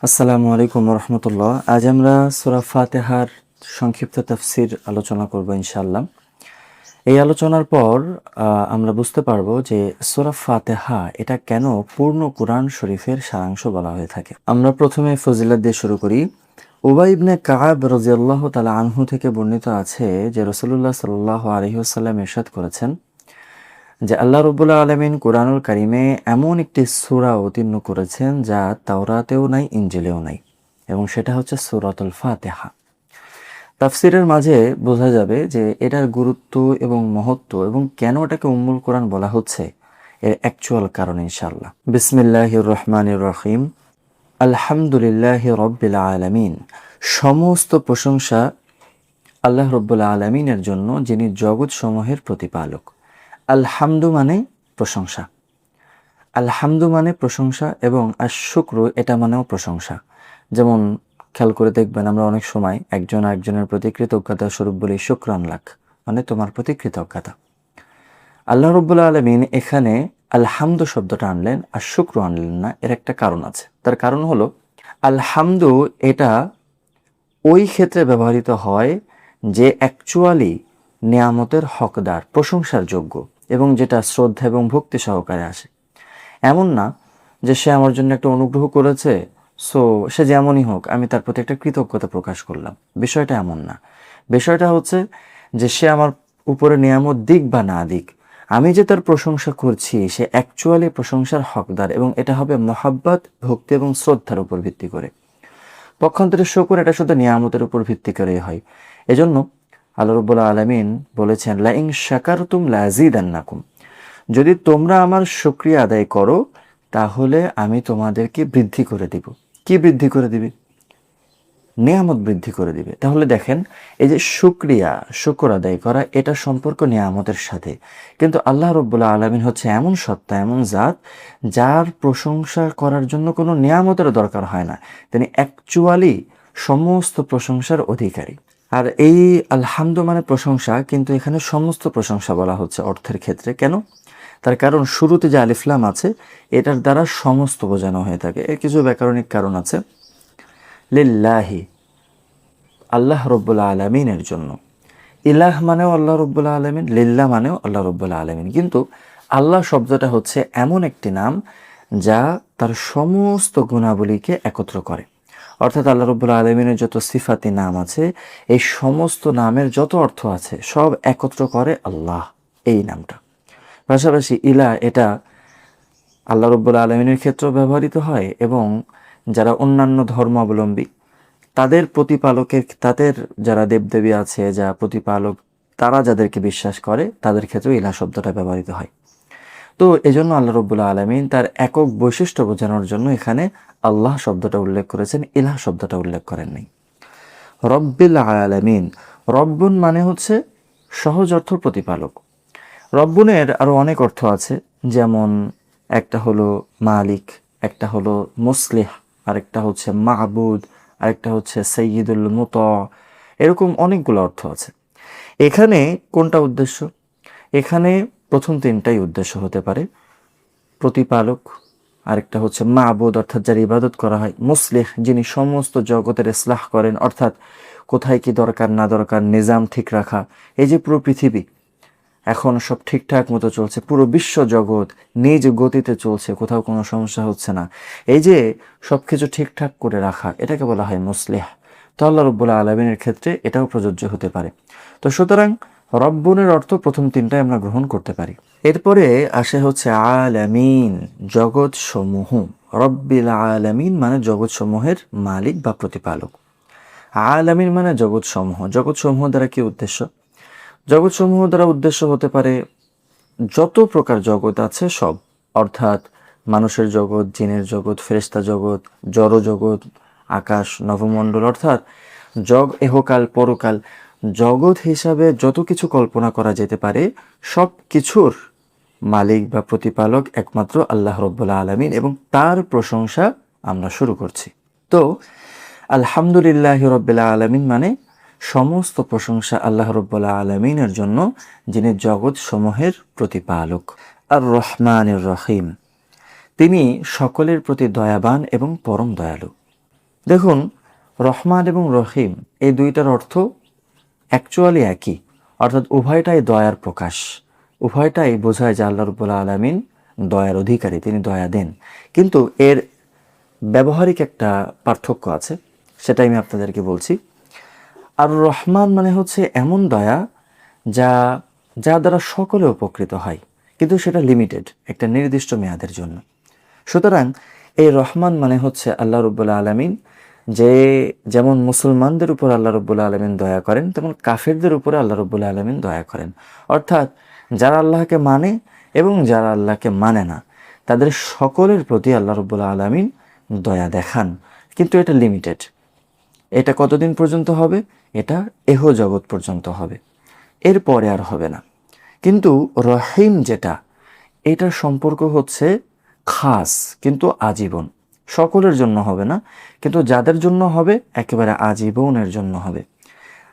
আসসালামু আলাইকুম রহমতুল্লাহ। আজ আমরা সূরা ফাতিহার সংক্ষিপ্ত তাফসির আলোচনা করব ইনশাআল্লাহ। এই আলোচনার পর আমরা বুঝতে পারবো যে সূরা ফাতিহা এটা কেন পূর্ণ কুরআন শরীফের সারাংশ বলা হয়ে থাকে। আমরা প্রথমে ফজিলত দিয়ে শুরু করি। উবাই ইবনে কাব রাদিয়াল্লাহু তাআলা আনহু থেকে বর্ণিত আছে যে রাসূলুল্লাহ সাল্লাল্লাহু আলাইহি ওয়াসাল্লাম ইরশাদ করেছেন যে আল্লাহ রাব্বুল আলামিন কুরআনুল কারীমে এমন একটি সূরা অবতীর্ণ করেছেন যা তাওরাতেও নাই, ইনজিলেও নাই, এবং সেটা হচ্ছে সূরাতুল ফাতিহা। তাফসিরের মাঝে বোঝা যাবে যে এটার গুরুত্ব এবং মহত্ব এবং কেন এটাকে উম্মুল কোরআন বলা হচ্ছে এর অ্যাকচুয়াল কারণ ইনশাআল্লাহ। বিসমিল্লাহির রহমানির রহিম। আলহামদুলিল্লাহি রাব্বিল আলামিন। সমস্ত প্রশংসা আল্লাহ রাব্বুল আলামিনের জন্য, যিনি জগৎ সমূহের প্রতিপালক। আলহামদু মানে প্রশংসা, আলহামদু মানে প্রশংসা, এবং আশ-শুকরু এটা মানেও প্রশংসা। যেমন খেয়াল করে দেখবেন, আমরা অনেক সময় একজন আরেকজনের প্রতি কৃতজ্ঞতা স্বরূপ বলি শুকরান লাক, মানে তোমার প্রতি কৃতজ্ঞতা। আল্লাহ রাব্বুল আলামিন এখানে আলহামদু শব্দটা আনলেন আর শুকরু আনলেন না, এর একটা কারণ আছে। তার কারণ হলো আলহামদু এটা ওই ক্ষেত্রে ব্যবহৃত হয় যে অ্যাকচুয়ালি নেয়ামতের হকদার, প্রশংসার যোগ্য, এবং যেটা শ্রদ্ধা এবং ভক্তি সহকারে আসে। এমন না যে সে আমার জন্য একটা অনুগ্রহ করেছে, সো সে যেমনই হোক আমি তার প্রতি একটা কৃতজ্ঞতা প্রকাশ করলাম, বিষয়টা এমন না। বিষয়টা হচ্ছে যে সে আমার উপরে নিয়ামত দিক বা না দিক, আমি যে তার প্রশংসা করছি সে অ্যাকচুয়ালি প্রশংসার হকদার, এবং এটা হবে মহাব্বত, ভক্তি এবং শ্রদ্ধার উপর ভিত্তি করে। পক্ষান্তরে শুকর এটা শুধু নিয়ামতের উপর ভিত্তি করেই হয়। এজন্য আল্লাহ রাব্বুল আলামিন বলেছেন লা ইন শাকারতুম লাযিদান্নাকুম, যদি তোমরা আমার শুকরিয়া আদায় করো তাহলে আমি তোমাদেরকে বৃদ্ধি করে দিব। কি বৃদ্ধি করে দিবে? নিয়ামত বৃদ্ধি করে দিবে। তাহলে দেখেন, এই যে শুকরিয়া, শুকর আদায় করা, এটা সম্পর্ক নিয়ামতের সাথে। কিন্তু আল্লাহ রাব্বুল আলামিন হচ্ছে এমন সত্তা, এমন জাত, যার প্রশংসা করার জন্য কোনো নিয়ামতের দরকার হয় না। তিনি অ্যাকচুয়ালি সমস্ত প্রশংসার অধিকারী। আর এই আলহামদু মানে প্রশংসা, কিন্তু এখানে সমস্ত প্রশংসা বলা হচ্ছে অর্থের ক্ষেত্রে। কেন? তার কারণ শুরুতে যে আলিফ লাম আছে এটার দ্বারা সমস্ত বোঝানো হয়ে থাকে। এর কিছু ব্যাকরণিক কারণ আছে। লিল্লাহি, আল্লাহ রব্বুল আলামিনের জন্য। ইলাহ মানেও আল্লাহ রব্বুল আলামিন, লিল্লাহ মানেও আল্লাহ রব্বুল আলামিন। কিন্তু আল্লাহ শব্দটা হচ্ছে এমন একটি নাম যা তার সমস্ত গুণাবলীকে একত্র করে। অর্থাৎ আল্লাহ রব্বুল আলামিনের যত সিফাতি নাম আছে, এই সমস্ত নামের যত অর্থ আছে সব একত্র করে আল্লাহ এই নামটা। পাশাপাশি ইলাহ এটা আল্লাহ রব্বুল আলামিনের ক্ষেত্রেও ব্যবহৃত হয়, এবং যারা অন্যান্য ধর্মাবলম্বী তাদের প্রতিপালকের, তাদের যারা দেবদেবী আছে, যা প্রতিপালক, তারা যাদেরকে বিশ্বাস করে তাদের ক্ষেত্রেও ইলাহ শব্দটা ব্যবহৃত হয়। তো এজন্য আল্লাহ রব্বুল আলামিন তার একক বৈশিষ্ট্য বোঝানোর জন্য এখানে আল্লাহ শব্দটা উল্লেখ করেছেন, ইলাহ শব্দটা উল্লেখ করেন নাই। রব্বিল আলামিন, রব্বুন মানে হচ্ছে সহজ অর্থ প্রতিপালক। রব্বুনের আরও অনেক অর্থ আছে, যেমন একটা হলো মালিক, একটা হলো মুসলিহ, আরেকটা হচ্ছে মাহবুদ, আরেকটা হচ্ছে সৈয়দুল মুতা, এরকম অনেকগুলো অর্থ আছে। এখানে কোনটা উদ্দেশ্য? এখানে প্রথম তিনটাই উদ্দেশ্য হতে পারে। প্রতিপালক, আরেকটা হচ্ছে মাবুদ অর্থাৎ যার ইবাদত করা হয়, মুসলিহ যিনি সমস্ত জগতের ইসলাহ করেন, অর্থাৎ কোথায় কি দরকার না দরকার নিজাম ঠিক রাখা। এই যে পুরো পৃথিবী এখন সব ঠিকঠাক মতো চলছে, পুরো বিশ্ব জগৎ নিজ গতিতে চলছে, কোথাও কোনো সমস্যা হচ্ছে না, এই যে সব কিছু ঠিকঠাক করে রাখা, এটাকে বলা হয় মুসলিহ। তো আল্লাহ রব্বুল আলামিনের ক্ষেত্রে এটাও প্রযোজ্য হতে পারে। তো সুতরাং রব্বুনের অর্থ প্রথম তিনটাই আমরা গ্রহণ করতে পারি। এরপরে আসে হচ্ছে আলামিন, জগৎ সমূহ। রব্বিল আলামিন মানে জগৎ সমূহের মালিক বা প্রতিপালক। আলামিন মানে জগৎ সমূহ। জগৎ সমূহ দ্বারা কি উদ্দেশ্য? জগৎ সমূহ দ্বারা উদ্দেশ্য হতে পারে যত প্রকার জগৎ আছে সব, অর্থাৎ মানুষের জগৎ, জিনের জগৎ, ফেরেশতা জগৎ, জড় জগৎ, আকাশ, নবমণ্ডল, অর্থাৎ এহকাল পরকাল জগৎ হিসাবে যত কিছু কল্পনা করা যেতে পারে সব কিছুর মালিক বা প্রতিপালক একমাত্র আল্লাহ রব্বুল আলামিন, এবং তার প্রশংসা আমরা শুরু করছি। তো আলহামদুলিল্লাহি রাব্বিল আলামিন মানে সমস্ত প্রশংসা আল্লাহ রব্বুল আলামিনের জন্য, যিনি জগৎ সমূহের প্রতিপালক। আর রহমানির রহিম, তিনি সকলের প্রতি দয়াবান এবং পরম দয়ালু। দেখুন, রহমান এবং রহিম এই দুইটার অর্থ অ্যাকচুয়ালি একই, অর্থাৎ উভয়টাই দয়ার প্রকাশ, উভয়টাই বোঝায় যে আল্লাহ রাব্বুল আলামিন দয়ার অধিকারী, তিনি দয়া দেন। কিন্তু এর ব্যবহারিক একটা পার্থক্য আছে, সেটাই আমি আপনাদেরকে বলছি। আর রহমান মানে হচ্ছে এমন দয়া যা যা দ্বারা সকলে উপকৃত হয়, কিন্তু সেটা লিমিটেড, একটা নির্দিষ্ট মেয়াদের জন্য। সুতরাং এই রহমান মানে হচ্ছে আল্লাহ রাব্বুল আলামিন যে যেমন মুসলমানদের উপর আল্লাহ রাব্বুল আলামিন দয়া করেন, তেমন কাফেরদের উপরে আল্লাহ রাব্বুল আলামিন দয়া করেন। অর্থাৎ যারা আল্লাহকে মানে এবং যারা আল্লাহকে মানে না, তাদের সকলের প্রতি আল্লাহ রাব্বুল আলামিন দয়া দেখান, কিন্তু এটা লিমিটেড। এটা কতদিন পর্যন্ত হবে? এটা এহ জগৎ পর্যন্ত হবে, এরপরে আর হবে না। কিন্তু রহিম যেটা, এটার সম্পর্ক হচ্ছে খাস, কিন্তু আজীবন। সকলের জন্য হবে না, কিন্তু যাদের জন্য হবে একেবারে আজীবনের জন্য হবে।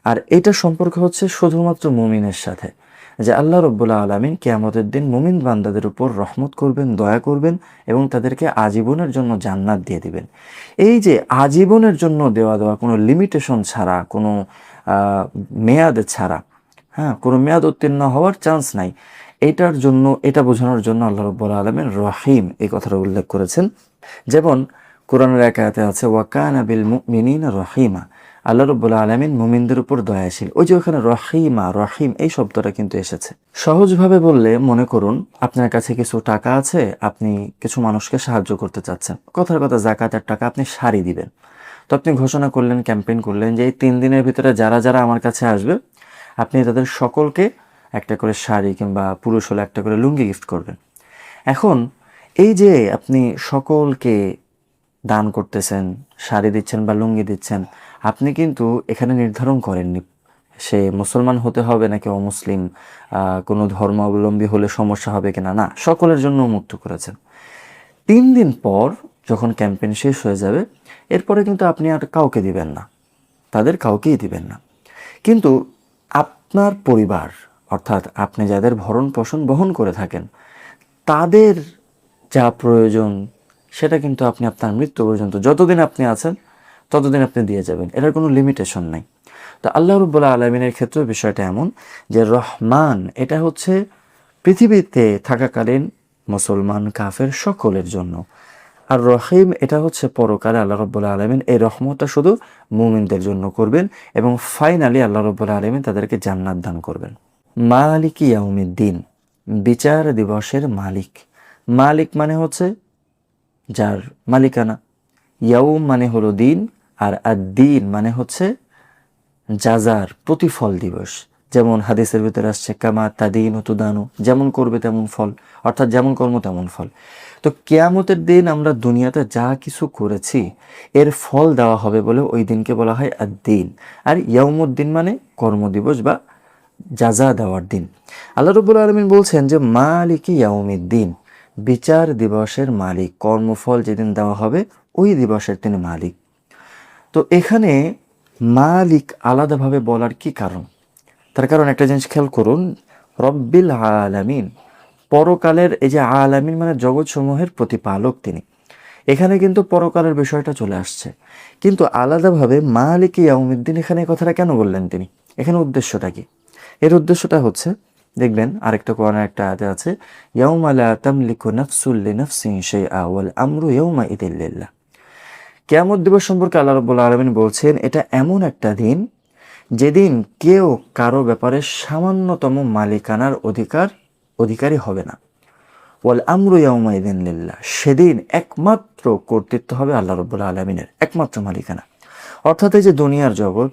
আর এটা সম্পর্ক হচ্ছে শুধুমাত্র মুমিনের সাথে, যে আল্লাহ রাব্বুল আলামিন কিয়ামতের দিন মুমিন বান্দাদের উপর রহমত করবেন, দয়া করবেন এবং তাদেরকে আজীবনের জন্য জান্নাত দিয়ে দিবেন। এই যে আজীবনের জন্য দেওয়া কোনো লিমিটেশন ছাড়া, কোনো মেয়াদ ছাড়া, হ্যাঁ, কোনো মেয়াদ উত্তীর্ণ হওয়ার চান্স নাই, এটার জন্য, এটা বোঝানোর জন্য আল্লাহ রাব্বুল আলামিন রহিম এই কথাটা উল্লেখ করেছেন। যেমন কোরআনের এক আয়াতে আছে, ওয়াকানা বিল মুমিনিনা রহিমা, আল্লাহ রাব্বুল আলামিন মুমিনদের উপর দয়াশীল। ওই যে ওখানে রহিমা, রহিম এই শব্দটা কিন্তু এসেছে। সহজভাবে বললে, মনে করুন আপনার কাছে কিছু টাকা আছে, আপনি কিছু মানুষকে সাহায্য করতে চাচ্ছেন, কথার কথা যাকাতের টাকা আপনি সারি দিবেন। তো আপনি ঘোষণা করলেন, ক্যাম্পেইন করলেন যে এই 3 দিনের ভিতরে যারা যারা আমার কাছে আসবে, আপনি তাদের সকলকে একটা করে শাড়ি, কিংবা পুরুষ হলে একটা করে লুঙ্গি গিফট করবেন। এখন এই যে আপনি সকলকে দান করতেছেন, শাড়ি দিচ্ছেন বা লুঙ্গি দিচ্ছেন, আপনি কিন্তু এখানে নির্ধারণ করেননি সে মুসলমান হতে হবে নাকি অমুসলিম, কোনো ধর্মাবলম্বী হলে সমস্যা হবে কিনা, না, সকলের জন্য উন্মুক্ত করেছেন। 3 দিন পর যখন ক্যাম্পেইন শেষ হয়ে যাবে, এরপরে কিন্তু আপনি আর কাউকে দিবেন না, তাদের কাউকেই দিবেন না। কিন্তু আপনার পরিবার, অর্থাৎ আপনি যাদের ভরণ পোষণ বহন করে থাকেন, তাদের যা প্রয়োজন সেটা কিন্তু আপনি আপনার মৃত্যু পর্যন্ত, যতদিন আপনি আছেন ততদিন আপনি দিয়ে যাবেন, এটার কোনো লিমিটেশন নাই। তো আল্লাহ রাব্বুল আলামিনের ক্ষেত্রে বিষয়টা এমন যে রহমান এটা হচ্ছে পৃথিবীতে থাকাকালীন মুসলমান কাফের সকলের জন্য, আর রহিম এটা হচ্ছে পরকালে আল্লাহ রাব্বুল আলামিন এই রহমতটা শুধু মুমিনদের জন্য করবেন, এবং ফাইনালি আল্লাহ রাব্বুল আলামিন তাদেরকে জান্নাত দান করবেন। মালিকি ইয়াউমিদ্দিন, বিচার দিবসের মালিক। মালিক মানে হচ্ছে যার মালিকানা, ইয়াউম মানে হলো দিন, আর আদ-দিন মানে হচ্ছে জাজার প্রতিফল দিবস। যেমন হাদিসের ভিতরে আসছে, কামা তাদিন ও তুদানু, যেমন করবে তেমন ফল, অর্থাৎ যেমন কর্ম তেমন ফল। তো কিয়ামতের দিন আমরা দুনিয়াতে যা কিছু করেছি এর ফল দেওয়া হবে বলে ওই দিনকে বলা হয় আদ-দিন। আর ইয়াউমুদ্দিন মানে কর্মদিবস বা জাজা দেওয়ার দিন। আল্লাহ রাব্বুল আলামিন বলছেন যে মালিকি ইয়াউমিদ্দিন, বিচার দিবসের মালিক, কর্মফল যেদিন দেওয়া হবে ওই দিবসের তিনি মালিক। তো এখানে মালিক আলাদাভাবে বলার কি কারণ? তার কারণ একটা জিনিস খেয়াল করুন, রব্বিল আলামিন, পরকালের, এই যে আলামিন মানে জগৎসমূহের প্রতিপালক তিনি, এখানে কিন্তু পরকালের বিষয়টা চলে আসছে, কিন্তু আলাদাভাবে মালিক ইয়াউমিদ্দিন এখানে এই কথাটা কেন বললেন তিনি? এখানে উদ্দেশ্যটা কি? এর উদ্দেশ্যটা হচ্ছে, দেখবেন আরেকটা কোরআনের একটা আয়াতে আছে, ইয়াউমা লা তামলিকু নাফসুন লিনাফসিন শাইআ ওয়াল আমরু ইয়াউমা ইযিল লিল্লাহ। কিয়ামত দিবস সম্পর্কে আল্লাহ রাব্বুল আলামিন বলছেন, এটা এমন একটা দিন যেদিন কেউ কারো ব্যাপারে সামান্যতম মালিকানার অধিকারী হবে না। ওয়াল আমরু ইয়াউমা ইযিন লিল্লাহ, সেদিন একমাত্র কর্তৃত্ব হবে আল্লাহ রাব্বুল আলামিনের, একমাত্র মালিকানা। অর্থাৎ এই যে দুনিয়ার জগৎ,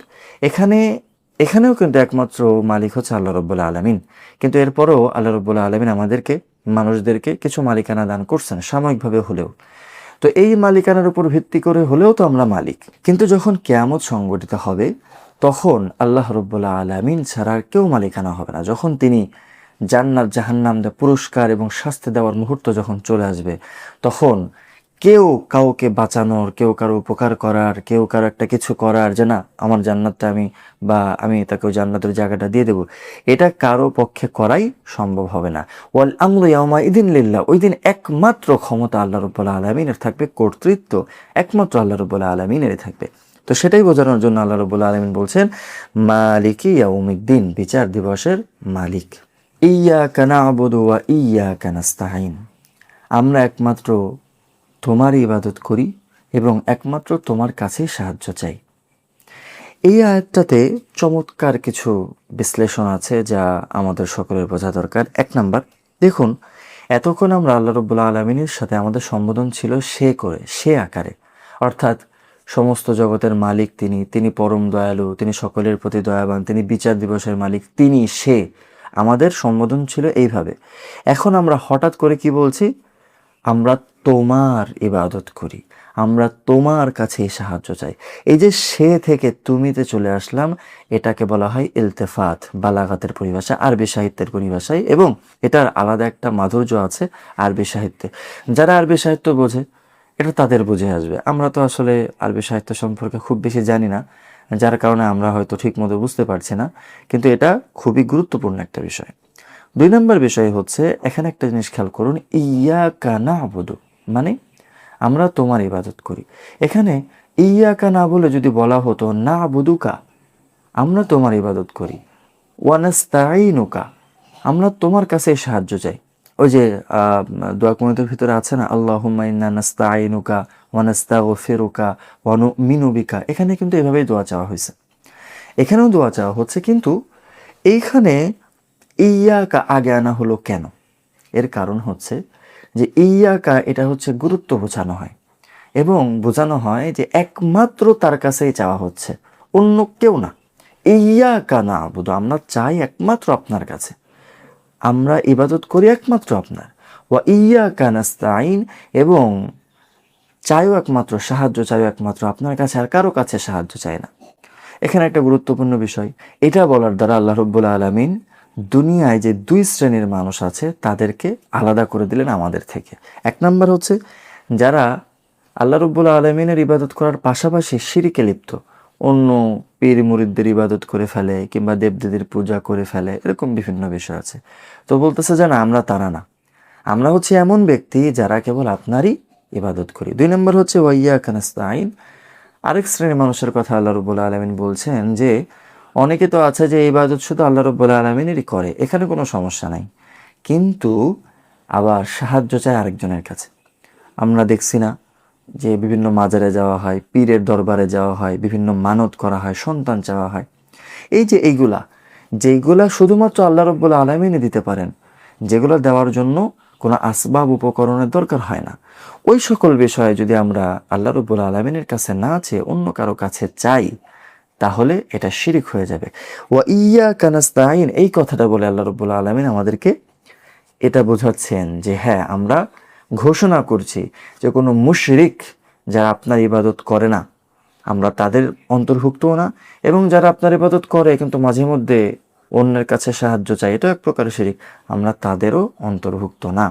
এখানেও কিন্তু একমাত্র মালিক হচ্ছে আল্লাহ রাব্বুল আলামিন, কিন্তু এরপরেও আল্লাহ রাব্বুল আলামিন আমাদেরকে, মানুষদেরকে কিছু মালিকানা দান করছেন, সাময়িকভাবে হলেও। তো এই মালিকানার উপর ভিত্তি করে হলেও তো আমরা মালিক। কিন্তু যখন কিয়ামত সংগঠিত হবে, তখন আল্লাহ রাব্বুল আলামিন ছাড়া আর কেউ মালিকানা হবে না। যখন তিনি জান্নাত জাহান্নাম পুরস্কার এবং শাস্তি দেওয়ার মুহূর্ত যখন চলে আসবে, তখন কেউ কাউকে বাঁচানোর, কেউ কারো উপকার করার, কেউ কারো একটা কিছু করার, যে না আমার জান্নাতটা আমি তাকে ওই জান্নাতের জায়গাটা দিয়ে দেবো, এটা কারো পক্ষে করাই সম্ভব হবে না। ওয়াল আমরু ইয়াওমা ইদিন লিল্লাহ, ওই দিন একমাত্র ক্ষমতা আল্লাহ রাব্বুল আলামিনের থাকবে, কর্তৃত্ব একমাত্র আল্লাহ রাব্বুল আলামিনেরই থাকবে। তো সেটাই বোঝানোর জন্য আল্লাহ রাব্বুল আলামিন বলছেন মালিকি ইয়াউমিদ্দিন, বিচার দিবসের মালিক। ইয়্যাকা না'বুদু ওয়া ইয়্যাকা নাস্তাঈন, আমরা একমাত্র তোমারই ইবাদত করি এবং একমাত্র তোমার কাছেই সাহায্য চাই। এই আয়াতটাতে চমৎকার কিছু বিশ্লেষণ আছে যা আমাদের সকলের বোঝা দরকার। এক নাম্বার, দেখুন এতক্ষণ আমরা আল্লাহ রাব্বুল আলামিনের সাথে আমাদের সম্বোধন ছিল সে করে, সে আকারে, অর্থাৎ সমস্ত জগতের মালিক তিনি, তিনি পরম দয়ালু, তিনি সকলের প্রতি দয়াবান, তিনি বিচার দিবসের মালিক, তিনি সে, আমাদের সম্বোধন ছিল এইভাবে। এখন আমরা হঠাৎ করে কি বলছি, আমরা তোমার ইবাদত করি, আমরা তোমার কাছে সাহায্য চাই। এই যে সে থেকে তুমিতে চলে আসলাম, এটাকে বলা হয় ইলতেফাত, বালাগাতের পরিভাষা, আরবি সাহিত্যের পরিভাষায়, এবং এটার আলাদা একটা মাধুর্য আছে আরবি সাহিত্যে। যারা আরবি সাহিত্য বোঝে এটা তাদের বুঝে আসবে। আমরা তো আসলে আরবি সাহিত্য সম্পর্কে খুব বেশি জানি না, যার কারণে আমরা হয়তো ঠিক মতো বুঝতে পারছি না, কিন্তু এটা খুবই গুরুত্বপূর্ণ একটা বিষয়। 2 নম্বর বিষয় হচ্ছে, এখানে একটা জিনিস খেয়াল করুন, ইয়্যাকা না'বুদু মানে আমরা তোমার ইবাদত করি। এখানে ইয়্যাকা না বলে যদি বলা হতো না'বুদুকা, আমরা তোমার ইবাদত করি, ওয়া নাস্তাঈনুকা, আমরা তোমার কাছে সাহায্য চাই। ওই যে দোয়া কুনুতের ভিতরে আছে না, আল্লাহুম্মা ইন্না নাস্তাঈনুকা ওয়া নাস্তাগফিরুকা ওয়া নু'মিনু বিকা, এখানে কিন্তু এভাবেই দোয়া চাওয়া হয়েছে, এখানেও দোয়া চাওয়া হচ্ছে। কিন্তু এইখানে ইয়্যাকা আগে আনা হলো কেন? এর কারণ হচ্ছে যে ইয়্যাকা এটা হচ্ছে গুরুত্ব বোঝানো হয়, এবং বোঝানো হয় যে একমাত্র তার কাছেই চাওয়া হচ্ছে, অন্য কেউ না। ইয়্যাকা না'বুদু, আমরা চাই একমাত্র আপনার কাছে, আমরা ইবাদত করি একমাত্র আপনার। ওয়া ইয়্যাকা নাস্তাঈন, এবং চাইও একমাত্র, সাহায্য চাইও একমাত্র আপনার কাছে, আর কারো কাছে সাহায্য চাই না। এখানে একটা গুরুত্বপূর্ণ বিষয়, এটা বলার দ্বারা আল্লাহ রাব্বুল আলামিন দুনিয়ায় যে 2 শ্রেণীর মানুষ আছে তাদেরকে আলাদা করে দিলেন আমাদের থেকে। এক নাম্বার হচ্ছে যারা আল্লাহ রাব্বুল আলামিনের ইবাদত করার পাশাপাশি শিরকে লিপ্ত, অন্য পীর মুরিদদের ইবাদত করে ফেলে কিংবা দেবদেবীর পূজা করে ফেলে, এরকম বিভিন্ন বিষয় আছে। তো বলতেছে যে না, আমরা তারা না, আমরা হচ্ছে এমন ব্যক্তি যারা কেবল আপনারই ইবাদত করি। 2 নম্বর হচ্ছে ওয়া ইয়্যাকা নাস্তাঈন, আরেক শ্রেণীর মানুষের কথা আল্লাহ রাব্বুল আলামিন বলছেন যে অনেকে তো আছে যে ইবাদত শুধু আল্লাহ রাব্বুল আলামিনেরই করে, এখানে কোনো সমস্যা নাই, কিন্তু আবার সাহায্য চায় আরেকজনের কাছে। আমরা দেখছি না যে বিভিন্ন মাজারে যাওয়া হয়, পীরের দরবারে যাওয়া হয়, বিভিন্ন মানত করা হয়, সন্তান চাওয়া হয়। এই যে যেইগুলা শুধুমাত্র আল্লাহ রাব্বুল আলামিনই দিতে পারেন, যেগুলো দেওয়ার জন্য কোনো আসবাব উপকরণের দরকার হয় না, ওই সকল বিষয়ে যদি আমরা আল্লাহ রাব্বুল আলামিনের কাছে না চেয়ে অন্য কারো কাছে চাই, তাহলে এটা শিরিক হয়ে যাবে। ওয়া ইয়্যাকা নাস্তাঈন, এই কথাটা বলে আল্লাহ রাব্বুল আলামিন আমাদেরকে এটা বোঝাচ্ছেন যে হ্যাঁ, আমরা ঘোষণা করছি যে কোনো মুশরিক যারা আপনার ইবাদত করে না, আমরা তাদের অন্তর্ভুক্তও না, এবং যারা আপনার ইবাদত করে কিন্তু মাঝে মধ্যে অন্যের কাছে সাহায্য চাই, এটা এক প্রকার শিরিক, আমরা তাদেরও অন্তর্ভুক্ত না।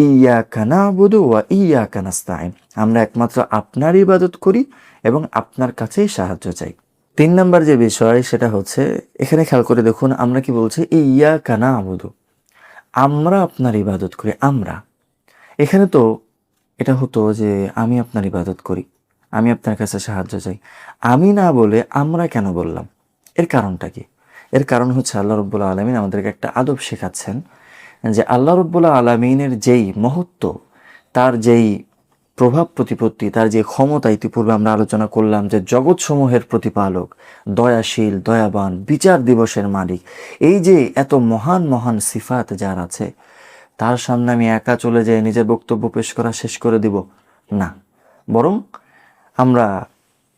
ইয়্যাকা না'বুদু ওয়া ইয়্যাকা নাস্তাঈন, আমরা একমাত্র আপনার ইবাদত করি এবং আপনার কাছেই সাহায্য চাই। 3 নাম্বার যে বিষয় সেটা হচ্ছে, এখানে খেয়াল করে দেখুন আমরা কি বলছি, ইয়্যাকা না'বুদু, আমরা আপনার ইবাদত করি। আমরা, এখানে তো এটা হতো যে আমি আপনার ইবাদত করি, আমি আপনার কাছে সাহায্য চাই, আমি না বলে আমরা কেন বললাম? এর কারণটা কি? এর কারণ হচ্ছে আল্লাহ রাব্বুল আলামিন আমাদেরকে একটা আদব শেখাচ্ছেন যে আল্লাহ রাব্বুল আলামিনের যেই মহত্ব, তার যেই প্রভাব প্রতিপত্তি, তার যে ক্ষমতা, ইতিপূর্বে আমরা আলোচনা করলাম যে জগৎসমূহের প্রতিপালক, দয়াশীল, দয়াবান, বিচার দিবসের মালিক, এই যে এত মহান মহান সিফাত যার আছে, তার সামনে আমি একা চলে যাই নিজের বক্তব্য পেশ করা শেষ করে দিব না, বরং আমরা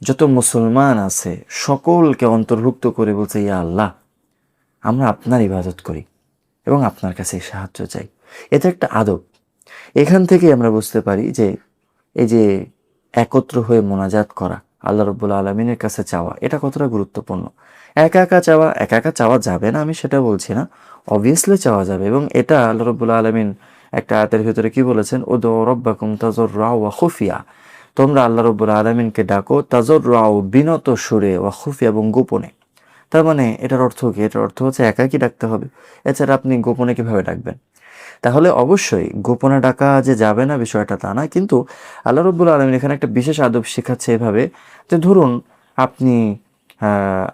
যত মুসলমান আছে সকলকে অন্তর্ভুক্ত করে বলছে, ইয়া আল্লাহ, আমরা আপনার ইবাদত করি এবং আপনার কাছে সাহায্য চাই। এটা একটা আদব। এখান থেকে আমরা বুঝতে পারি যে এই যে একত্র হয়ে মোনাজাত করা, আল্লাহ রাব্বুল আলামিনের কাছে চাওয়া, এটা কতটা গুরুত্বপূর্ণ। একা একা চাওয়া যাবে না, আমি সেটা বলছি না, অবভিয়াসলি চাওয়া যাবে, এবং এটা আল্লাহ রাব্বুল আলামিন একটা আয়াতের ভিতরে কি বলেছেন, উদউ রাব্বাকুম তাযাররুআ ওয়া খুফিয়া, তোমরা আল্লাহ রাব্বুল আলামিনকে ডাকো তাযাররুআ, বিনত সুরে, ওয়া খুফিয়া, এবং গোপনে। তার মানে এটার অর্থ কি? এটার অর্থ হচ্ছে একাকী ডাকতে হবে, এছাড়া আপনি গোপনে কিভাবে ডাকবেন? তাহলে অবশ্যই গোপনে ডাকা যে যাবে না বিষয়টা তা না, কিন্তু আল্লাহ রাব্বুল আলামিন এখানে একটা বিশেষ আদব শেখাচ্ছে এভাবে যে ধরুন আপনি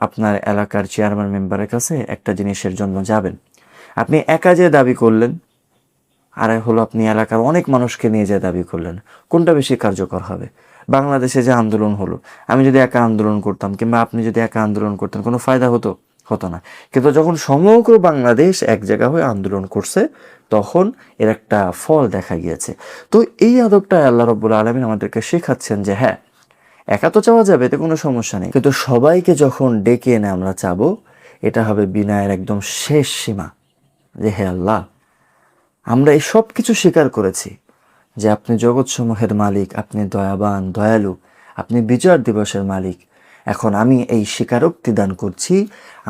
আপনার এলাকার চেয়ারম্যান মেম্বারের কাছে একটা জিনিসের জন্য যাবেন, আপনি একা যে দাবি করলেন, আর হলো আপনি এলাকার অনেক মানুষকে নিয়ে যে দাবি করলেন, কোনটা বেশি কার্যকর হবে? বাংলাদেশে যে আন্দোলন হলো, আমি যদি একা আন্দোলন করতাম কিংবা আপনি যদি একা আন্দোলন করতেন, কোনো ফায়দা হতো? হতো না। কিন্তু যখন সমগ্র বাংলাদেশ এক জায়গা হয়ে আন্দোলন করছে, তখন এর একটা ফল দেখা গিয়েছে। তো এই আদবটা আল্লাহ রাব্বুল আলামিন আমাদেরকে শেখাচ্ছেন যে হ্যাঁ, একা তো চাওয়া যাবে, এতে কোনো সমস্যা নেই, কিন্তু সবাইকে যখন ডেকে এনে আমরা চাবো, এটা হবে বিনয়ের একদম শেষ সীমা। যে হে আল্লাহ, আমরা এই সব কিছু স্বীকার করেছি যে আপনি জগৎসমূহের মালিক, আপনি দয়াবান, দয়ালু, আপনি বিজয় দিবসের মালিক। এখন আমি এই স্বীকারোক্তি দান করছি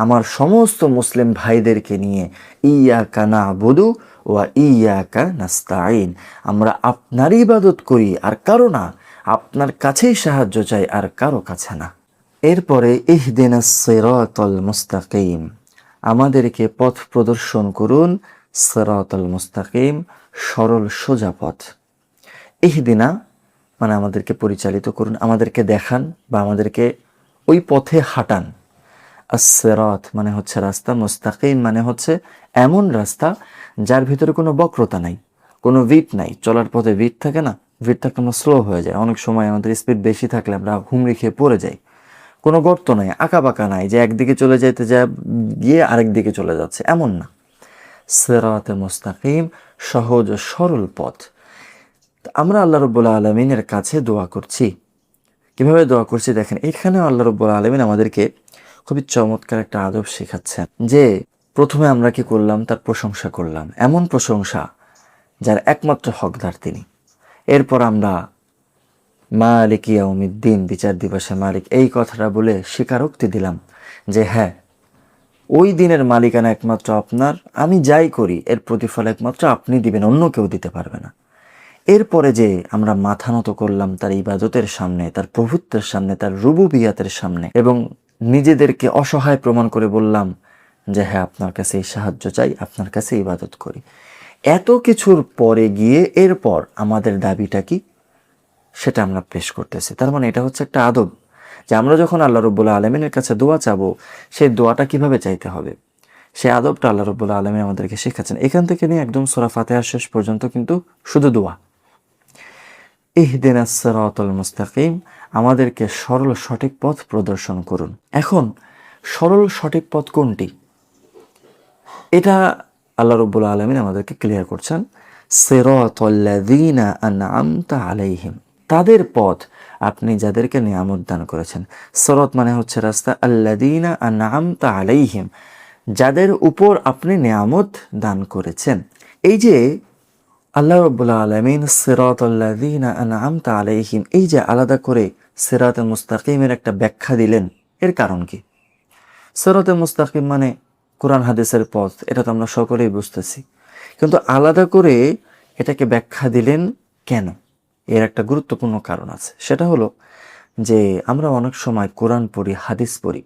আমার সমস্ত মুসলিম ভাইদেরকে নিয়ে, ইয়াকা না'বুদু ওয়া ইয়াকা নাস্তাঈন, আমরা আপনারই ইবাদত করি আর কারো না, আপনার কাছেই সাহায্য চাই আর কারো কাছে না। এরপরে ইহদিনাস সিরাতাল মুস্তাকিম, আমাদেরকে পথ প্রদর্শন করুন, সিরাতাল মুস্তাকিম, সরল সোজা পথ। ইহদিনা মানে আমাদেরকে পরিচালিত করুন, আমাদেরকে দেখান বা আমাদেরকে ওই পথে হাঁটান। as-সিরাত মানে হচ্ছে রাস্তা, মুস্তাকিম মানে হচ্ছে এমন রাস্তা যার ভিতরে কোনো বক্রতা নাই, কোনো ভিট নাই। চলার পথে ভিট থাকে না, ভিট থাকলে আমরা স্লো হয়ে যায়, অনেক সময় আমাদের স্পিড বেশি থাকলে আমরা হুমড়ি খেয়ে পড়ে যাই। কোনো গর্ত নাই, আঁকা বাঁকা নাই যে একদিকে চলে যেতে যায় গিয়ে আরেক দিকে চলে যাচ্ছে, এমন না। সিরাতে মুস্তাকিম, সহজ ও সরল পথ। আমরা আল্লাহ রাব্বুল আলামিনের কাছে দোয়া করছি। কিভাবে দোয়া করছি দেখেন, এখানেও আল্লাহ রাব্বুল আলামিন আমাদেরকে খুবই চমৎকার একটা আদব শেখাচ্ছেন যে প্রথমে আমরা কি করলাম, তার প্রশংসা করলাম, এমন প্রশংসা যার একমাত্র হকদার তিনি। এরপর আমরা মালিক ইয়াউমিদ্দিন, বিচার দিবসের মালিক, এই কথাটা বলে স্বীকারোক্তি দিলাম যে হ্যাঁ, ওই দিনের মালিকানা একমাত্র আপনার, আমি যাই করি এর প্রতিফল একমাত্র আপনি দিবেন, অন্য কেউ দিতে পারবে না। এরপরে যে আমরা মাথা নত করলাম তার ইবাদতের সামনে, তার প্রভুত্বের সামনে, তার রুবুবিয়াতের সামনে, এবং নিজেদেরকে অসহায় প্রমাণ করে বললাম যে হ্যাঁ, আপনার কাছে সাহায্য চাই, আপনার কাছে ইবাদত করি। এত কিছুর পরে গিয়ে এরপর আমাদের দাবিটা কি সেটা আমরা পেশ করতেছি। তার মানে এটা হচ্ছে একটা আদব যে আমরা যখন আল্লাহ রাব্বুল আলামিনের কাছে দোয়া চাবো, সেই দোয়াটা কিভাবে চাইতে হবে, সেই আদবটা আল্লাহ রাব্বুল আলামিন আমাদেরকে শেখাচ্ছেন। এখান থেকে নিয়ে একদম সূরা ফাতিহার শেষ পর্যন্ত কিন্তু শুধু দোয়া। ইহদিনাস সিরাতাল মুস্তাকিম, আমাদেরকে সরল সঠিক পথ প্রদর্শন করুন। এখন সরল সঠিক পথ কোনটি, এটা আল্লাহ রাব্বুল আলামিন আমাদেরকে ক্লিয়ার করছেন। সিরাতাল্লাযীনা আন'আমতা আলাইহিম, তাদের পথ আপনি যাদেরকে নিয়ামত দান করেছেন। সিরাত মানে হচ্ছে রাস্তা, আল্লাযীনা আন'আমতা আলাইহিম, যাদের উপর আপনি নিয়ামত দান করেছেন। এই যে আল্লাহ রাব্বুল আলামিন সিরাতাল্লাযীনা আন'আমতা আলাইহিম, এই যে আলাদা করে সিরাতে মুস্তাকিমের একটা ব্যাখ্যা দিলেন, এর কারণ কি? সিরাতে মুস্তাকিম মানে কোরআন হাদিসের পথ, এটা তো আমরা সকলেই বুঝতেছি, কিন্তু আলাদা করে এটাকে ব্যাখ্যা দিলেন কেন? এর একটা গুরুত্বপূর্ণ কারণ আছে। সেটা হলো যে আমরা অনেক সময় কোরআন পড়ি, হাদিস পড়ি,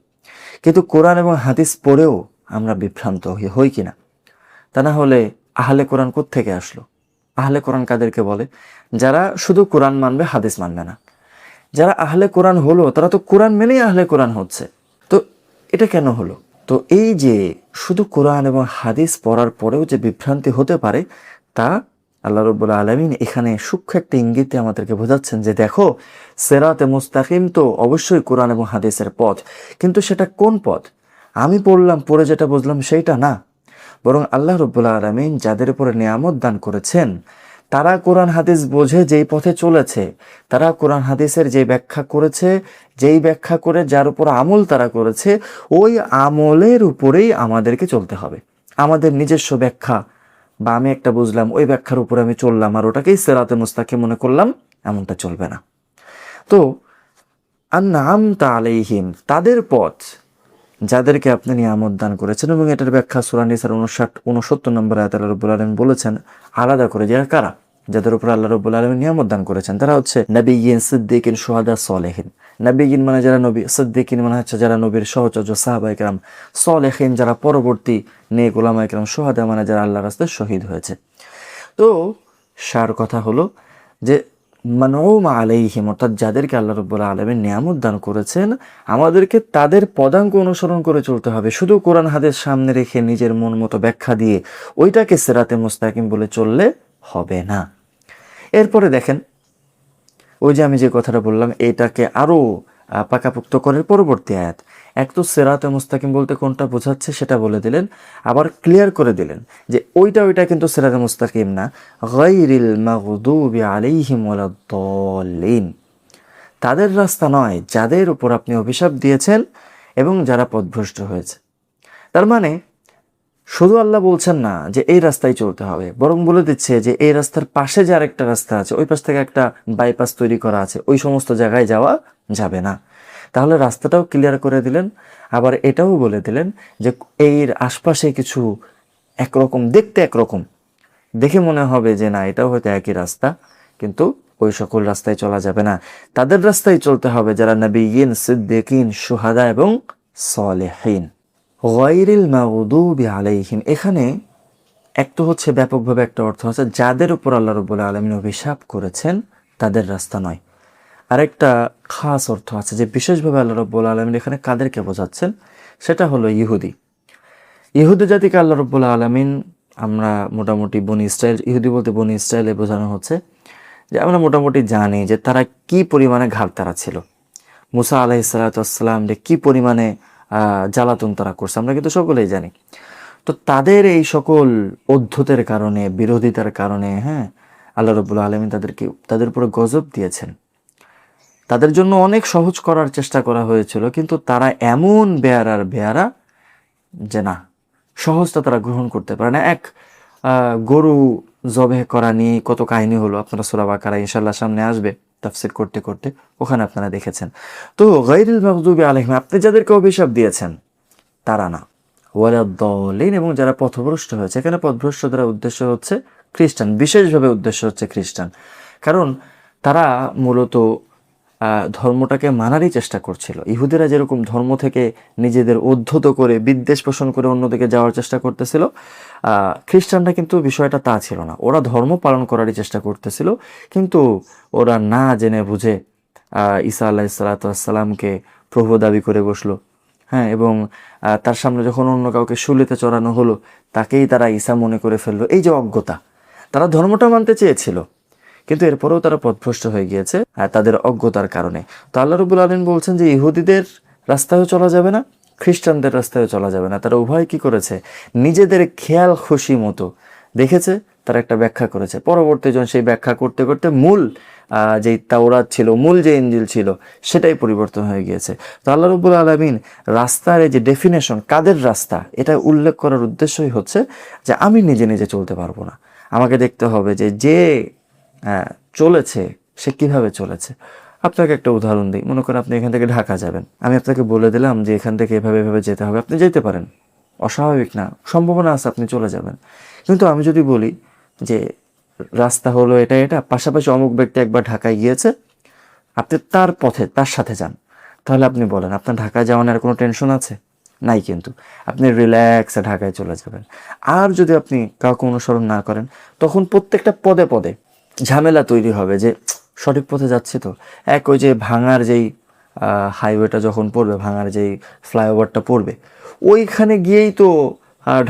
কিন্তু কোরআন এবং হাদিস পড়েও আমরা বিভ্রান্ত হই কিনা? তা না হলে আহলে কোরআন কোত্থেকে আসলো? আহলে কোরআন কাদেরকে বলে? যারা শুধু কোরআন মানবে, হাদিস মানবে না। যারা আহলে কোরআন হলো তারা তো কোরআন মেনেই আহলে কোরআন হচ্ছে। তো এটা কেন হলো? তো এই যে শুধু কোরআন এবং হাদিস পড়ার পরেও যে বিভ্রান্তি হতে পারে, তা আল্লাহ রাব্বুল আলামিন এখানে সূক্ষ্ম একটা ইঙ্গিতে আমাদেরকে বোঝাচ্ছেন যে দেখো, সিরাতে মুস্তাকিম তো অবশ্যই কোরআন এবং হাদিসের পথ, কিন্তু সেটা কোন পথ? আমি পড়লাম, পড়ে যেটা বুঝলাম সেইটা না, বরং আল্লাহ রাব্বুল আলামিন যাদের উপরে নিয়ামত দান করেছেন তারা কোরআন হাদিস বোঝে যেই পথে চলেছে, তারা কোরআন হাদিসের যে ব্যাখ্যা করেছে, যেই ব্যাখ্যা করে যার উপর আমল তারা করেছে, ওই আমলের উপরেই আমাদেরকে চলতে হবে। আমাদের নিজস্ব ব্যাখ্যা বা আমি একটা বুঝলাম ওই ব্যাখ্যার উপরে আমি চললাম আর ওটাকেই সিরাতে মুস্তাকিম মনে করলাম, এমনটা চলবে না। তো আন'আমতা আলাইহিম, তাদের পথ, যাদেরকে আপনি নিয়ামত দান করেছেন, এবং এটার ব্যাখ্যা সূরা নিসার 59 নম্বর আয়াতে আল্লাহ রাব্বুল আলামিন বলেছেন আলাদা করে যে কারা, যাদের উপর আল্লাহ রাব্বুল আলামিন নিয়ামত দান করেছেন, তারা হচ্ছে নবিয়্যিন, সিদ্দিকিন, শুহাদা, সলেহিন। নবিয়্যিন মানে যারা নবী, সিদ্দিকিন মানে হচ্ছে যারা নবীর সহচর্য সাহাবায়ে কেরাম, সলেহিন যারা পরবর্তী নেক উলামায়ে কেরাম, শুহাদা মানে যারা আল্লাহর রাস্তায় শহীদ হয়েছে। তো সার কথা হলো যে মানউম আলাইহিম, অর্থাৎ যাদেরকে আল্লাহ রাব্বুল আলামিন নিয়ামত দান করেছেন, আমাদেরকে তাদের পদাঙ্ক অনুসরণ করে চলতে হবে। শুধু কোরআন হাদিস সামনে রেখে নিজের মন মতো ব্যাখ্যা দিয়ে ওইটাকে সিরাতে মুস্তাকিম বলে চললে হবে না। এরপরে দেখেন, ওই যে আমি যে কথাটা বললাম, এটাকে আরো পাকাপোক্ত করার পরবর্তী আয়াত, এক তো সিরাতে মুস্তাকিম বলতে কোনটা বোঝাচ্ছে সেটা বলে দিলেন, আবার ক্লিয়ার করে দিলেন যে ওইটা কিন্তু সিরাতে মুস্তাকিম না, গায়রিল মাগদুবি আলাইহিম ওয়ালাদ-দাল্লিন, তাদের রাস্তা নয় যাদের উপর আপনি অভিশাপ দিয়েছেন এবং যারা পথভ্রষ্ট হয়েছে। তার মানে শুধু আল্লাহ বলছেন না যে এই রাস্তায় চলতে হবে, বরং বলে দিচ্ছে যে এই রাস্তার পাশে যে আরেকটা রাস্তা আছে, ওই পাশ থেকে একটা বাইপাস তৈরি করা আছে, ওই সমস্ত জায়গায় যাওয়া যাবে না। তাহলে রাস্তাটাও ক্লিয়ার করে দিলেন, আবার এটাও বলে দিলেন যে এর আশপাশে কিছু একরকম দেখতে, একরকম দেখে মনে হবে যে না এটাও হয়তো একই রাস্তা, কিন্তু ওই সকল রাস্তায় চলা যাবে না, তাদের রাস্তায় চলতে হবে যারা নবিয়্যিন, সিদ্দিকিন, শুহাদা এবং সলেহিন। গায়রিল মাগদুবি আলাইহিম, এখানে এক তো হচ্ছে ব্যাপকভাবে একটা অর্থ আছে যাদের উপর আল্লাহ রাব্বুল আলামিন অভিশাপ করেছেন তাদের রাস্তা নয়। আরেকটা খাস অর্থ আছে যে বিশেষভাবে আল্লাহ রাব্বুল আলামিন এখানে কাদেরকে বোঝাচ্ছেন, সেটা হলো ইহুদি। ইহুদি জাতিকে আল্লাহ রাব্বুল আলামিন, আমরা মোটামুটি বনি ইসরাইল, ইহুদি বলতে বনি ইসরাইলে বোঝানো হচ্ছে যে আমরা মোটামুটি জানি যে তারা কি পরিমাণে ঘাড়তারা ছিল। মুসা আলাইহিস সালাতু ওয়াস সালাম যে কি পরিমাণে জ্বালাতন তারা করছে আমরা কিন্তু সকলেই জানি। তো তাদের এই সকল অদ্ভুতের কারণে, বিরোধিতার কারণে, হ্যাঁ, আল্লাহ রাব্বুল আলামিন তাদের উপরে গজব দিয়েছেন। তাদের জন্য অনেক সহজ করার চেষ্টা করা হয়েছিল, কিন্তু তারা এমন বেয়ারা যে না, সহজটা তারা গ্রহণ করতে পারে না। এক গরু জবেহ করা নিয়ে কত কাহিনী হলো, আপনারা সূরা বাকারা ইনশাআল্লাহ সামনে আসবে তাফসীর করতে করতে, ওখানে আপনারা দেখেছেন। তো গায়রিল মাগদুবি আলাইহিম, আপনি যাদেরকে অভিশাপ দিয়েছেন তারা না, ওয়ালাদ-দাল্লিন, এবং যারা পথভ্রষ্ট হয়েছে। এখানে পথভ্রষ্ট দ্বারা উদ্দেশ্য হচ্ছে খ্রিস্টান, বিশেষভাবে উদ্দেশ্য হচ্ছে খ্রিস্টান, কারণ তারা মূলত ধর্মটাকে মানারই চেষ্টা করছিল। ইহুদিরা যেরকম ধর্ম থেকে নিজেদের উদ্ধত করে বিদ্বেষ পোষণ করে অন্যদিকে যাওয়ার চেষ্টা করতেছিল, খ্রিস্টানরা কিন্তু বিষয়টা তা ছিল না, ওরা ধর্ম পালন করারই চেষ্টা করতেছিল, কিন্তু ওরা না জেনে বুঝে ঈসা আলাইহিস সালাতু ওয়াস সালামকে প্রভু দাবি করে বসলো, হ্যাঁ, এবং তার সামনে যখন অন্য কাউকে শুলিতে চড়ানো হলো তাকেই তারা ঈসা মনে করে ফেললো। এই যে অজ্ঞতা, তারা ধর্মটা মানতে চেয়েছিল কিন্তু এরপরেও তারা পথভ্রষ্ট হয়ে গিয়েছে তাদের অজ্ঞতার কারণে। তো আল্লাহ রাব্বুল আলামিন বলছেন যে ইহুদিদের রাস্তায়ও চলা যাবে না, খ্রিস্টানদের রাস্তায়ও চলা যাবে না। তারা উভয় কি করেছে, নিজেদের খেয়াল খুশি মতো দেখেছে, তারা একটা ব্যাখ্যা করেছে। পরবর্তী জন সেই ব্যাখ্যা করতে করতে মূল যেই তাওরাত ছিল, মূল যে ইনজিল ছিল, সেটাই পরিবর্তন হয়ে গিয়েছে। তো আল্লাহ রাব্বুল আলামিন রাস্তার এই যে ডেফিনেশন, কাদের রাস্তা, এটা উল্লেখ করার উদ্দেশ্যই হচ্ছে যে আমি নিজে নিজে চলতে পারবো না, আমাকে দেখতে হবে যে যে চলেছে সে কিভাবে চলেছে। আপনাকে একটা উদাহরণ দিই, মনে করেন আপনি এখান থেকে ঢাকা যাবেন, আমি আপনাকে বলে দিলাম যে এখান থেকে এভাবে এভাবে যেতে হবে, আপনি যেতে পারেন, অস্বাভাবিক না, সম্ভাবনা আছে আপনি চলে যাবেন। কিন্তু আমি যদি বলি যে রাস্তা হলো এটা এটা, পাশাপাশি অমুক ব্যক্তি একবার ঢাকায় গিয়েছে, আপনি তার পথে তার সাথে যান, তাহলে আপনি বলেন আপনার ঢাকায় যাওয়ার কোনো টেনশন আছে? নাই, কিন্তু আপনি রিল্যাক্সে ঢাকায় চলে যাবেন। আর যদি আপনি কাউকে অনুসরণ না করেন, তখন প্রত্যেকটা পদে পদে ঝামেলা তৈরি হবে যে সঠিক পথে যাচ্ছে তো। এক ওই যে ভাঙার যেই হাইওয়েটা যখন পড়বে, ভাঙার যেই ফ্লাইওভারটা পড়বে, ওইখানে গিয়েই তো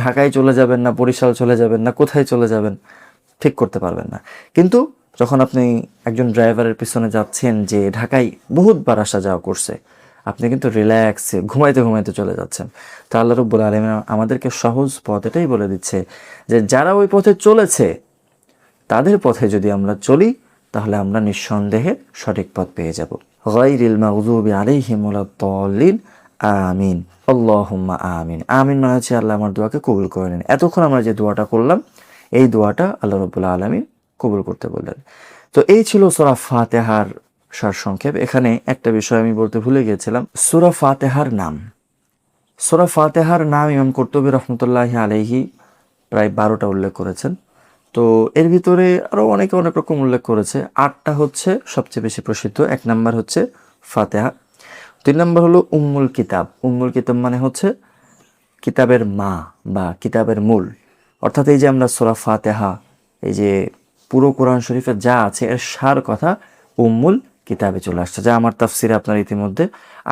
ঢাকায় চলে যাবেন না বরিশাল চলে যাবেন না কোথায় চলে যাবেন ঠিক করতে পারবেন না। কিন্তু যখন আপনি একজন ড্রাইভারের পিছনে যাচ্ছেন যে ঢাকায় বহুতবার আসা যাওয়া করছে, আপনি কিন্তু রিল্যাক্সে ঘুমাইতে ঘুমাইতে চলে যাচ্ছেন। তো আল্লাহ রাব্বুল আলামিন আমাদেরকে সহজ পথ এটাই বলে দিচ্ছে যে যারা ওই পথে চলেছে তাদের পথে যদি আমরা চলি তাহলে আমরা নিঃসন্দেহে সঠিক পথ পেয়ে যাব। গায়রিল মাগদুবি আলাইহিম ওয়ালাদ-দাল্লিন, আমিন, আল্লাহুম্মা আমিন। আমিন মানে হচ্ছে আল্লাহ আমার দোয়াকে কবুল করে নিন। এতক্ষণ আমরা যে দোয়াটা করলাম, এই দোয়াটা আল্লাহ রাব্বুল আলামিন কবুল করতে বললেন। তো এই ছিল সূরা ফাতিহার সারসংক্ষেপ। এখানে একটা বিষয় আমি বলতে ভুলে গিয়েছিলাম, সূরা ফাতিহার নাম, সূরা ফাতিহার নাম ইমাম কুরতুবী রহমতুল্লাহি আলাইহি প্রায় 12টা উল্লেখ করেছেন। তো এর ভিতরে আরও অনেকে অনেক রকম উল্লেখ করেছে। 8টা হচ্ছে সবচেয়ে বেশি প্রসিদ্ধ। 1 নাম্বার হচ্ছে ফাতিহা, 2 নাম্বার হলো উম্মুল কিতাব। উম্মুল কিতাব মানে হচ্ছে কিতাবের মা বা কিতাবের মূল। অর্থাৎ এই যে আমরা সূরা ফাতিহা, এই যে পুরো কোরআন শরীফের যা আছে এর সার কথা উম্মুল কিতাবে চলে আসছে, যা আমার তাফসিরে আপনারা ইতিমধ্যে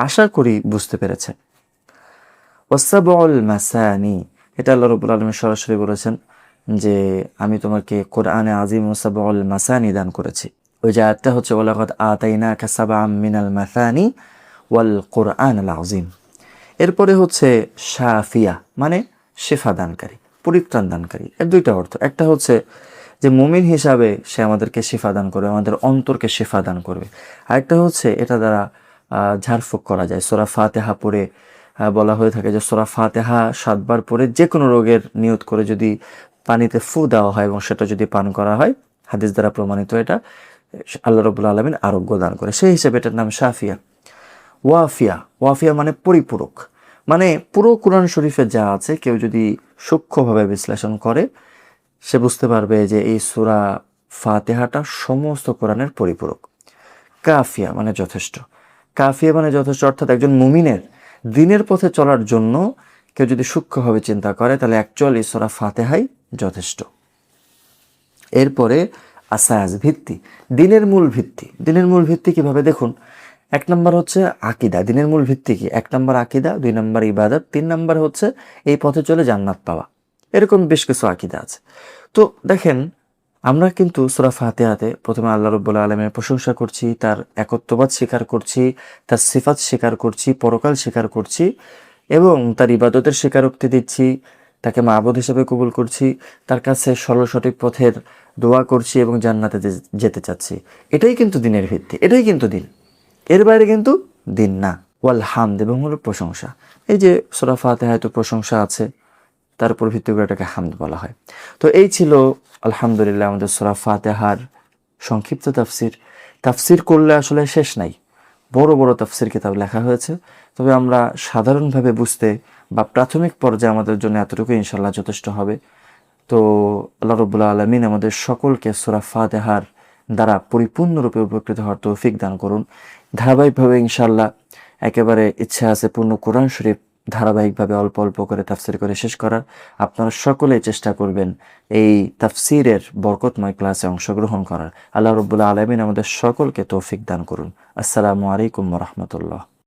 আশা করি বুঝতে পেরেছেন। ওয়াসাবউল মাসানি, এটা আল্লাহ রাব্বুল আলামিন সরাসরি বলেছেন যে আমি তোমাকে কোরআনে আজিম ওয়াসাবউল মাসানি দান করেছি। ওই যে আয়াতটা হচ্ছে ওয়ালাকাদ আতাইনাকা সাবআম মিনাল মাসানি ওয়াল কোরআনুল আযীম। এরপরে হচ্ছে শাফিয়া মানে শেফা দানকারী, পরিত্রাণ দানকারী। এর 2টা অর্থ। একটা হচ্ছে যে মুমিন হিসাবে সে আমাদেরকে শেফা দান করবে, আমাদের অন্তরকে শেফা দান করবে। আরেকটা হচ্ছে এটা দ্বারা ঝাড়ফুঁক করা যায়। সূরা ফাতিহা পড়ে বলা হয়ে থাকে যে সূরা ফাতিহা 7 বার পরে যে কোনো রোগের নিয়ত করে যদি পানিতে ফু দেওয়া হয় এবং সেটা যদি পান করা হয়, হাদিস দ্বারা প্রমাণিত, এটা আল্লাহ রাব্বুল আলামিন আরোগ্য দান করে। সেই হিসেবে এটার নাম শাফিয়া। ওয়াফিয়া, ওয়াফিয়া মানে পরিপূরক, মানে পুরো কোরআন শরীফে যা আছে কেউ যদি সূক্ষ্মভাবে বিশ্লেষণ করে সে বুঝতে পারবে যে এই সূরা ফাতিহাটা সমস্ত কোরআনের পরিপূরক। কাফিয়া মানে যথেষ্ট। কাফিয়া মানে যথেষ্ট, অর্থাৎ একজন মুমিনের দ্বীনের পথে চলার জন্য কেউ যদি সূক্ষ্মভাবে চিন্তা করে তাহলে অ্যাকচুয়ালি সূরা ফাতিহাই যথেষ্ট। এরপরে আসাস, ভিত্তি, দ্বীনের মূল ভিত্তি। দ্বীনের মূল ভিত্তি কিভাবে দেখুন। 1 নাম্বার হচ্ছে আকিদা। দ্বীনের মূল ভিত্তি কি? 1 নাম্বার আকিদা, 2 নাম্বার ইবাদত, 3 নাম্বার হচ্ছে এই পথে চলে জান্নাত পাওয়া। এরকম বেশ কিছু আকিদা আছে। তো দেখেন, আমরা কিন্তু সূরা ফাতিহাতে প্রথমে আল্লাহ রাব্বুল আলামিনের প্রশংসা করছি, তার একত্ববাদ স্বীকার করছি, তার সিফাত স্বীকার করছি, পরকাল স্বীকার করছি এবং তার ইবাদতের স্বীকারোক্তি দিচ্ছি, তাকে মাবুদ হিসেবে কবুল করছি, তার কাছে সরল সঠিক পথের দোয়া করছি এবং জান্নাতে যেতে চাচ্ছি। এটাই কিন্তু দ্বীনের ভিত্তি, এটাই কিন্তু দ্বীন। এর বাইরে কিন্তু দ্বীন না। ওয়াল হামদ, এবং হলো প্রশংসা। এই যে সূরা ফাতিহায় তো প্রশংসা আছে, তার উপর ভিত্তি করে এটাকে হামদ বলা হয়। তো এই ছিল আলহামদুলিল্লাহ আমাদের সূরা ফাতিহার সংক্ষিপ্ত তাফসির। তাফসির করলে আসলে শেষ নাই, বড় বড় তাফসির কিতাব লেখা হয়েছে। তবে আমরা সাধারণভাবে বুঝতে বা প্রাথমিক পর্যায়ে আমাদের জন্য এতটুকু ইনশাল্লাহ যথেষ্ট হবে। তো আল্লাহ রাব্বুল আলামিন আমাদের সকলকে সূরা ফাতিহার দ্বারা পরিপূর্ণরূপে উপকৃত হওয়ার তৌফিক দান করুন। ধারাবাহিকভাবে ইনশাল্লাহ একেবারে ইচ্ছা আছে পূর্ণ কোরআন শরীফ ধারাবাহিকভাবে অল্প অল্প করে তাফসির করে শেষ করার। আপনারা সকলেই চেষ্টা করবেন এই তাফসিরের বরকতময় ক্লাসে অংশগ্রহণ করার। আল্লাহ রাব্বুল আলামিন আমাদের সকলকে তৌফিক দান করুন। আসসালামু আলাইকুম ওয়া রাহমাতুল্লাহ।